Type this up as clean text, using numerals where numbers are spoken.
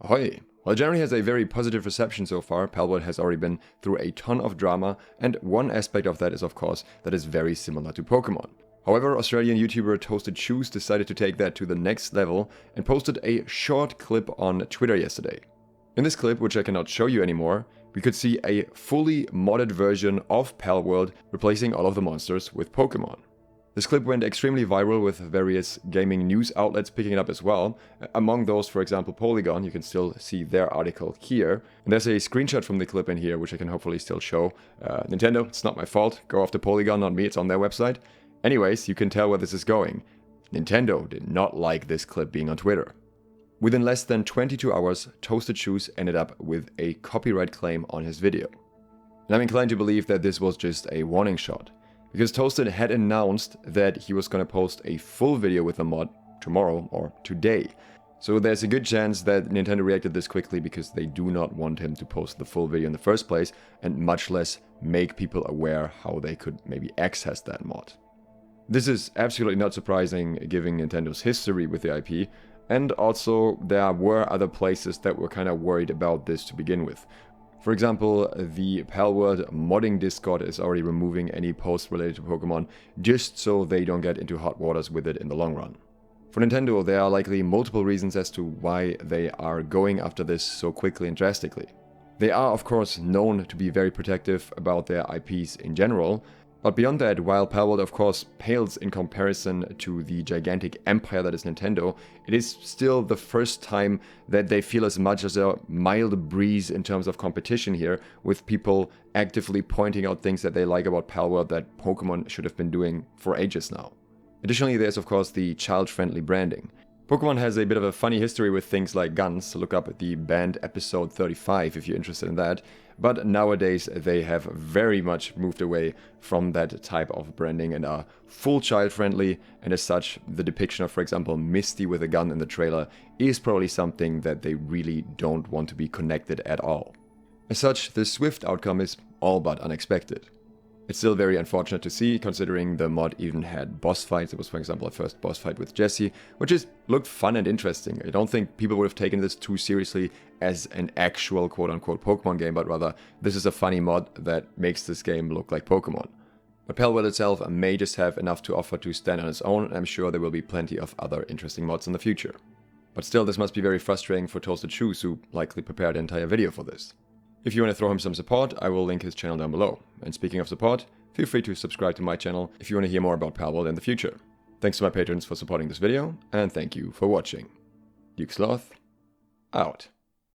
Ahoy! While it generally has a very positive reception so far, Palworld has already been through a ton of drama, and one aspect of that is of course that it's very similar to Pokemon. However, Australian YouTuber Toasted Shoes decided to take that to the next level and posted a short clip on Twitter yesterday. In this clip, which I cannot show you anymore, we could see a fully modded version of Palworld replacing all of the monsters with Pokemon. This clip went extremely viral with various gaming news outlets picking it up as well. Among those, for example, Polygon. You can still see their article here. And there's a screenshot from the clip in here, which I can hopefully still show. Nintendo, it's not my fault. Go after Polygon, not me. It's on their website. Anyways, you can tell where this is going. Nintendo did not like this clip being on Twitter. Within less than 22 hours, Toasted Shoes ended up with a copyright claim on his video. And I'm inclined to believe that this was just a warning shot, because Toasted had announced that he was going to post a full video with the mod tomorrow or today. So there's a good chance that Nintendo reacted this quickly because they do not want him to post the full video in the first place, and much less make people aware how they could maybe access that mod. This is absolutely not surprising given Nintendo's history with the IP, and also there were other places that were kind of worried about this to begin with. For example, the Palworld modding Discord is already removing any posts related to Pokemon just so they don't get into hot waters with it in the long run. For Nintendo, there are likely multiple reasons as to why they are going after this so quickly and drastically. They are of course known to be very protective about their IPs in general, but beyond that, while Palworld of course pales in comparison to the gigantic empire that is Nintendo, it is still the first time that they feel as much as a mild breeze in terms of competition here, with people actively pointing out things that they like about Palworld that Pokemon should have been doing for ages now. Additionally, there's of course the child-friendly branding. Pokemon has a bit of a funny history with things like guns. Look up the banned episode 35 if you're interested in that. But nowadays they have very much moved away from that type of branding and are full child-friendly, and as such, the depiction of, for example, Misty with a gun in the trailer is probably something that they really don't want to be connected at all. As such, the swift outcome is all but unexpected. It's still very unfortunate to see, considering the mod even had boss fights. It was, for example, a first boss fight with Jessie, which looked fun and interesting. I don't think people would have taken this too seriously as an actual quote-unquote Pokemon game, but rather this is a funny mod that makes this game look like Pokemon. But Palworld itself may just have enough to offer to stand on its own, and I'm sure there will be plenty of other interesting mods in the future. But still, this must be very frustrating for Toasted Shoes, who likely prepared an entire video for this. If you want to throw him some support, I will link his channel down below. And speaking of support, feel free to subscribe to my channel if you want to hear more about Palworld in the future. Thanks to my patrons for supporting this video, and thank you for watching. SLOTH, out.